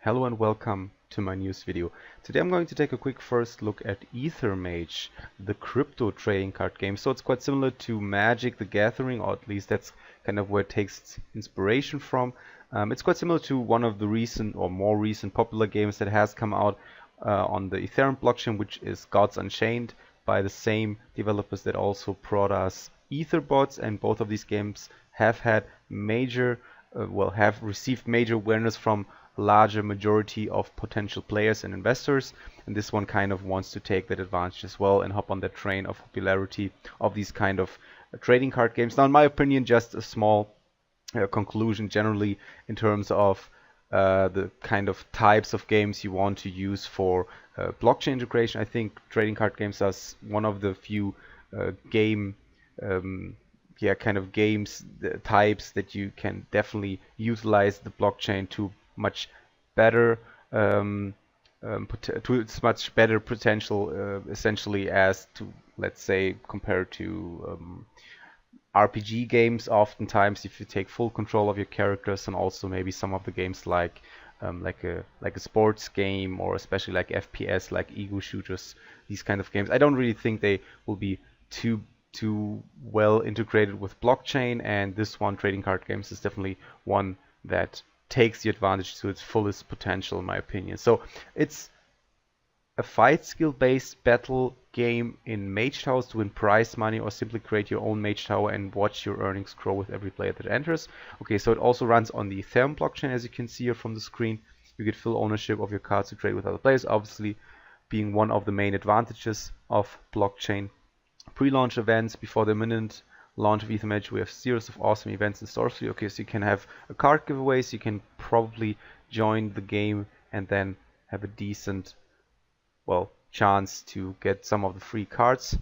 Hello and welcome to my news video. Today I'm going to take a quick first look at EtherMage, the crypto trading card game. So it's quite similar to Magic the Gathering, or at least that's kind of where it takes its inspiration from. It's quite similar to one of the recent or more recent popular games that has come out on the Ethereum blockchain, which is Gods Unchained, by the same developers that also brought us Etherbots, and both of these games have had major have received major awareness from a larger majority of potential players and investors, and this one kind of wants to take that advantage as well and hop on that train of popularity of these kind of trading card games. Now, in my opinion, just a small conclusion generally in terms of the kind of types of games you want to use for blockchain integration. I think trading card games are one of the few game kind of games types that you can definitely utilize the blockchain to much better to its much better potential, essentially, as to, let's say, compared to RPG games. Oftentimes, if you take full control of your characters, and also maybe some of the games like a sports game, or especially like FPS, like ego shooters, these kind of games, I don't really think they will be too well integrated with blockchain, and this one, trading card games, is definitely one that takes the advantage to its fullest potential, in my opinion. So it's a fight skill based battle game in mage towers to win prize money, or simply create your own mage tower and watch your earnings grow with every player that enters. Okay, so it also runs on the Ethereum blockchain, as you can see here from the screen. You get full ownership of your cards to trade with other players, obviously being one of the main advantages of blockchain. Pre-launch events before the imminent launch of EtherMage. We have series of awesome events in store for you. Okay, so you can have a card giveaway, so you can probably join the game and then have a decent, chance to get some of the free cards.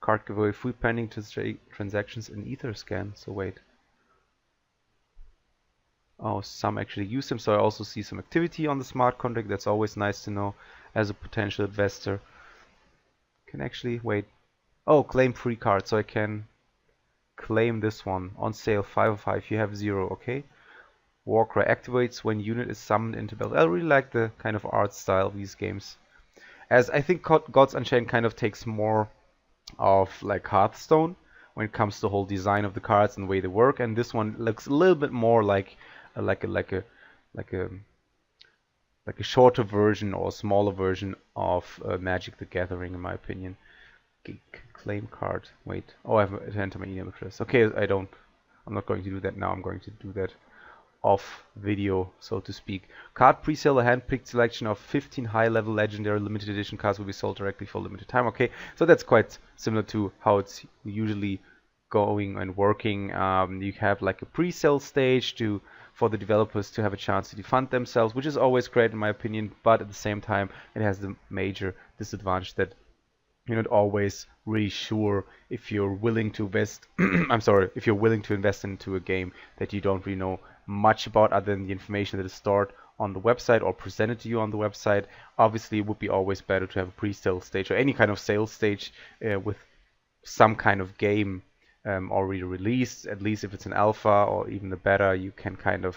Card giveaway free pending transactions in Etherscan. So wait. Oh, some actually use them, so I also see some activity on the smart contract. That's always nice to know as a potential investor. Can actually wait. Oh, claim free card, so I can claim this one. On sale, 505, you have 0, okay? Warcry activates when unit is summoned into battle. I really like the kind of art style of these games, as I think Gods Unchained kind of takes more of like Hearthstone when it comes to the whole design of the cards and the way they work, and this one looks a little bit more like a shorter version or a smaller version of Magic the Gathering, in my opinion. Claim card. Wait. Oh, I have to enter my email address. Okay, I'm not going to do that now. I'm going to do that off video, so to speak. Card presale, a hand-picked selection of 15 high-level legendary limited edition cards will be sold directly for limited time. Okay, so that's quite similar to how it's usually going and working. You have like a pre-sale stage for the developers to have a chance to defund themselves, which is always great in my opinion, but at the same time it has the major disadvantage that you're not always really sure if you're willing to invest if you're willing to invest into a game that you don't really know much about, other than the information that is stored on the website or presented to you on the website. Obviously, it would be always better to have a pre-sale stage or any kind of sales stage with some kind of game already released. At least if it's an alpha or even a beta, you can kind of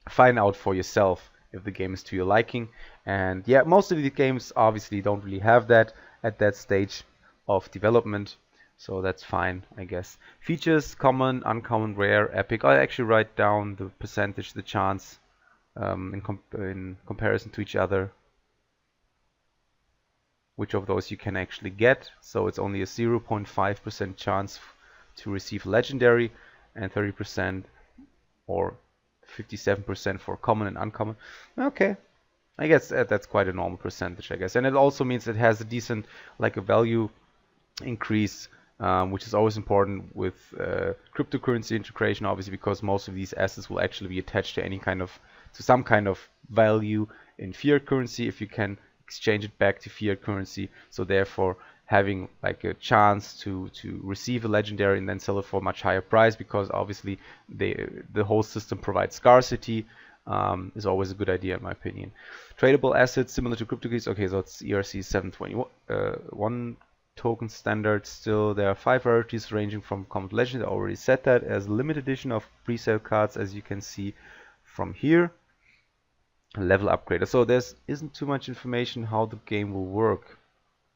find out for yourself if the game is to your liking. And yeah, most of the games obviously don't really have that at that stage of development, so that's fine, I guess. Features: common, uncommon, rare, epic. I actually write down the percentage, the chance in comparison to each other, which of those you can actually get. So it's only a 0.5% chance to receive legendary, and 30% or 57% for common and uncommon. Okay, I guess that's quite a normal percentage, I guess. And it also means it has a decent, like, a value increase, which is always important with cryptocurrency integration, obviously, because most of these assets will actually be attached to some kind of value in fiat currency if you can exchange it back to fiat currency. So therefore, having like a chance to receive a legendary and then sell it for a much higher price, because obviously the whole system provides scarcity, is always a good idea in my opinion. Tradable assets similar to cryptocurrencies. Okay, so it's ERC 721 token standard. Still, there are 5 rarities ranging from common to legendary. I already said that. As limited edition of presale cards, as you can see from here. level upgrader. So there's isn't too much information how the game will work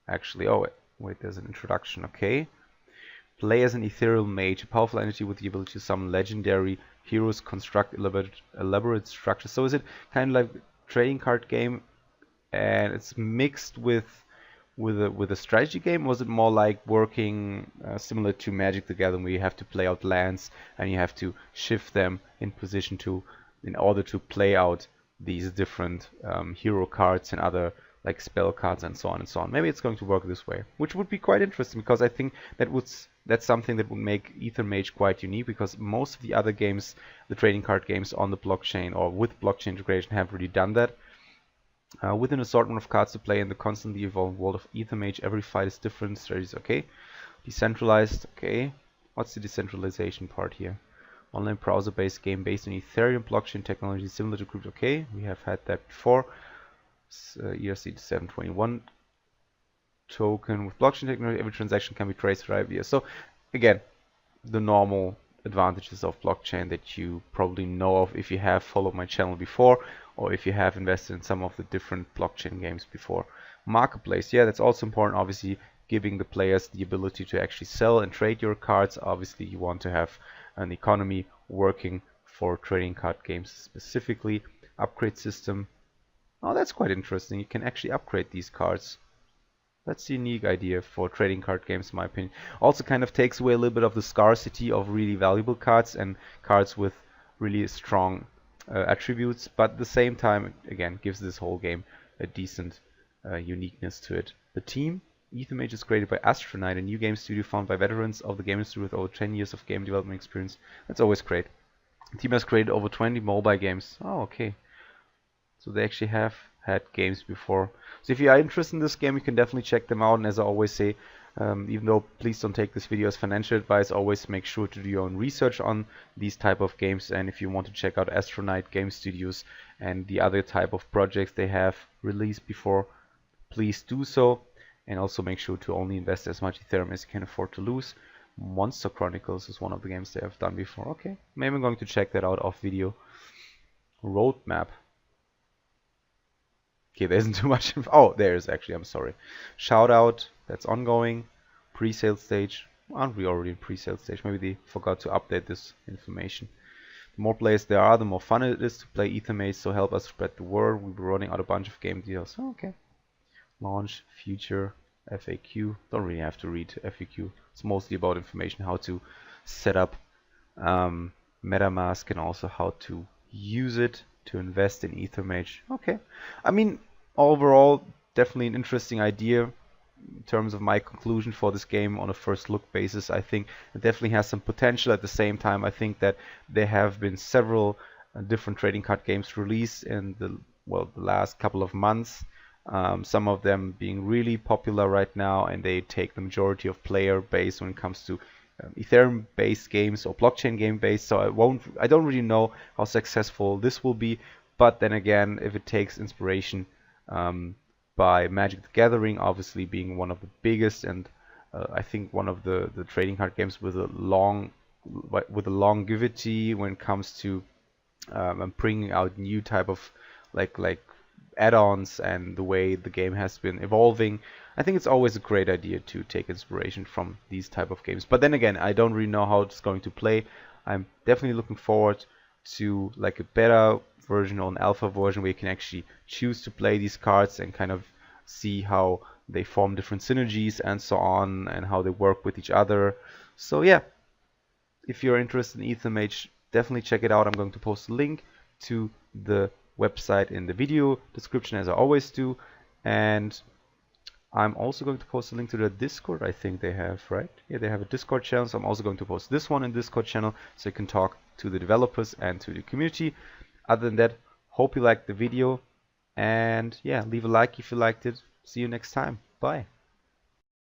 actually. Oh wait, there's an introduction. Okay. Play as an ethereal mage, a powerful entity with the ability to summon legendary heroes, construct elaborate structures. So is it kind of like a trading card game, and it's mixed with a strategy game? Was it more like working similar to Magic the Gathering, where you have to play out lands and you have to shift them in position in order to play out these different hero cards and other like spell cards and so on and so on? Maybe it's going to work this way, which would be quite interesting, because I think that's something that would make EtherMage quite unique, because most of the other games, the trading card games on the blockchain or with blockchain integration, have really done that. With an assortment of cards to play in the constantly evolving world of EtherMage, every fight is different, strategies, okay. Decentralized, okay. What's the decentralization part here? Online browser-based game based on Ethereum blockchain technology similar to crypto, okay. We have had that before. ERC 721 token with blockchain technology, every transaction can be traced right here. So again, the normal advantages of blockchain that you probably know of if you have followed my channel before, or if you have invested in some of the different blockchain games before. Marketplace, yeah, that's also important, obviously giving the players the ability to actually sell and trade your cards. Obviously you want to have an economy working for trading card games specifically. Upgrade system, oh, that's quite interesting. You can actually upgrade these cards. That's a unique idea for trading card games, in my opinion. Also kind of takes away a little bit of the scarcity of really valuable cards and cards with really strong attributes, but at the same time, again, gives this whole game a decent uniqueness to it. The team, EtherMage, is created by Astronaut, a new game studio founded by veterans of the game industry with over 10 years of game development experience. That's always great. The team has created over 20 mobile games. Oh, okay. So they actually have had games before. So if you are interested in this game, you can definitely check them out. And as I always say, even though please don't take this video as financial advice, always make sure to do your own research on these type of games. And if you want to check out Astronaut Game Studios and the other type of projects they have released before, please do so. And also make sure to only invest as much Ethereum as you can afford to lose. Monster Chronicles is one of the games they have done before. Okay, maybe I'm going to check that out off video. Roadmap. Okay, there isn't too much. Oh, there is actually. I'm sorry. Shout out. That's ongoing. Pre-sale stage. Aren't we already in pre-sale stage? Maybe they forgot to update this information. The more players there are, the more fun it is to play EtherMage. So help us spread the word. We'll be rolling out a bunch of game deals. Oh, okay. Launch, future, FAQ. Don't really have to read FAQ. It's mostly about information, how to set up MetaMask and also how to use it to invest in EtherMage. Okay. I mean, overall, definitely an interesting idea. In terms of my conclusion for this game on a first look basis, I think it definitely has some potential. At the same time, I think that there have been several different trading card games released in the last couple of months. Some of them being really popular right now, and they take the majority of player base when it comes to Ethereum based games or blockchain game based. So I don't really know how successful this will be, but then again, if it takes inspiration by Magic the Gathering, obviously being one of the biggest and I think one of the trading card games with a longevity when it comes to bringing out new type of like add-ons and the way the game has been evolving, I think it's always a great idea to take inspiration from these type of games. But then again, I don't really know how it's going to play. I'm definitely looking forward to like a beta version or an alpha version where you can actually choose to play these cards and kind of see how they form different synergies and so on, and how they work with each other. So yeah, if you're interested in EtherMage, definitely check it out. I'm going to post a link to the website in the video description, as I always do, and I'm also going to post a link to the Discord. I think they have, right? Yeah, they have a Discord channel, so I'm also going to post this one in Discord channel so you can talk to the developers and to the community. Other than that, hope you liked the video, and yeah, leave a like if you liked it. See you next time. Bye.